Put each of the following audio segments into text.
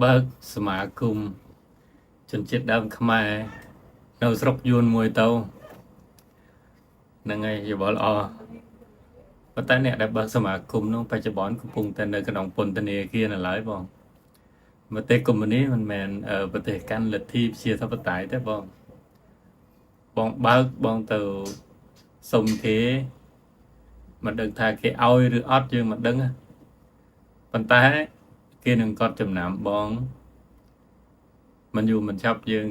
បើកសមាគមជនជាតិដើមខ្មែរនៅស្រុកយួនមួយទៅហ្នឹងហើយយោបល់ល្អប៉ុន្តែអ្នកដែលបើកសមាគមនោះបច្ចុប្បន្នកំពុងតែនៅក្នុងពន្ធនាគារនៅឡើយបងប្រទេសកុម្មុយនីសមិនមែនប្រទេសកាន់លទ្ធិប្រជាធិបតេយ្យទេបងបើកបងទៅសុំគេមិនដឹងថាគេឲ្យឬអត់យើងមិនដឹងប៉ុន្តែគេនឹងកត់ចំណាំបងមិនយូរមិនឆាប់យើង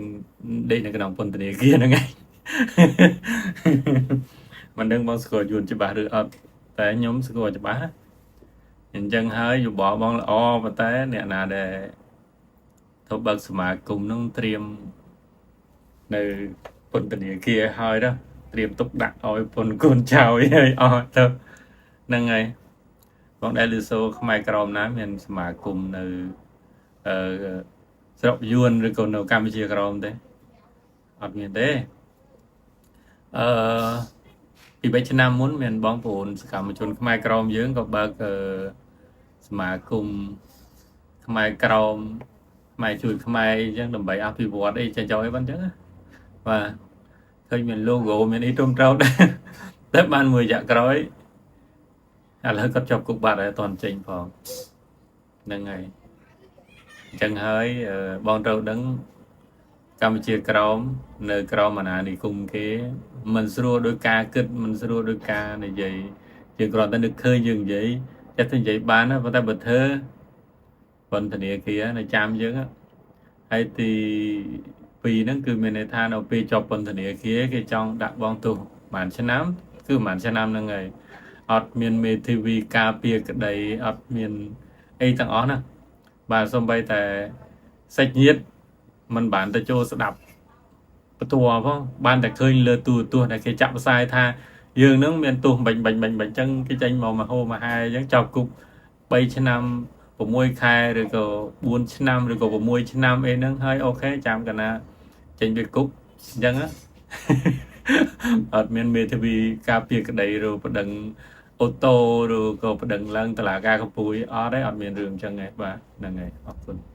ដេកនៅក្នុងពន្ធនាគារហ្នឹងឯងមិនដឹងបងស្គាល់យួនច្បាស់ឬអត់តែខ្ញុំស្គាល់ច្បាស់អញ្ចឹងហើយយោបល់បងល្អប៉ុន្តែអ្នកណាដែលទៅបើកសមាគមនឹងត្រៀមនៅពន្ធនាគារហើយđóត្រៀមទុកដាក់ឲ្យពន្ធកូនចៅហើយអស់ទៅហ្នឹងហើយបងដែលលឺសូខ្មែរក្រមណាមានសមាគមនៅស្រុកយួនឬក៏នៅកម្ពុជាក្រមទេអត់មានទេពី3ឆ្នាំមុនមានបងប្អូនសកម្មជនខ្មែរក្រមយើងក៏បើកសមាគមខ្មែរក្រមខ្មែរជួយខ្មែរអញ្ចឹងដើម្បីអភិវឌ្ឍអីចាញ់ចោលអីបានអញ្ចឹងបាទឃើញមាន logo មានអីត្រឹមត្រូវដែរតែបានមួយរយៈក្រោយឥឡូវគាត់ជាប់គុកបាត់ហើយអត់ទាន់ចេញផងហ្នឹងហើយអញ្ចឹងហើយបងត្រូវដឹងកម្ពុជាក្រមនៅក្រមអាណានិគមគេមិនស្រួលដោយការគិតមិនស្រួលដោយការនិយាយយើងគ្រាន់តែនឹកឃើញយើងនិយាយតែទៅនិយាយបានប៉ុន្តែបើធ្វើពន្ធនាគារនៅចាំយើងហើយទី2ហ្នឹងគឺមានន័យថានៅពេលជាប់ពន្ធនាគារគេចង់ដាក់បងទោសប្រហែលឆ្នាំគឺប្រហែលឆ្នាំហ្នឹងហើយអត់មានមេធាវីការពារក្តីអត់មានអីទាំងអស់ណាបាទសូម្បីតែសាច់ញាតិមិនបានទៅចូលស្ដាប់បន្ទាល់ផងបានតែឃើញលើទូរទស្សន៍ដែលគេចាក់ផ្សាយថាយើងនឹងមានទោសបាញ់អញ្ចឹងគេចេញមកមហោមហាយអញ្ចឹងចាប់គុក3ឆ្នាំ6ខែឬក៏4ឆ្នាំឬក៏6ឆ្នាំអីហ្នឹងហើយអូខេចាំកណាចេញពីគុកអញ្ចឹងអត់មានមេធាវីការពារក្តីឬប្តឹងអូតូឬក៏ប្តឹងឡើងតុលាការកំពូលអត់ទេអត់មានរឿងអញ្ចឹងទេបាទហ្នឹងហើយអរគុណ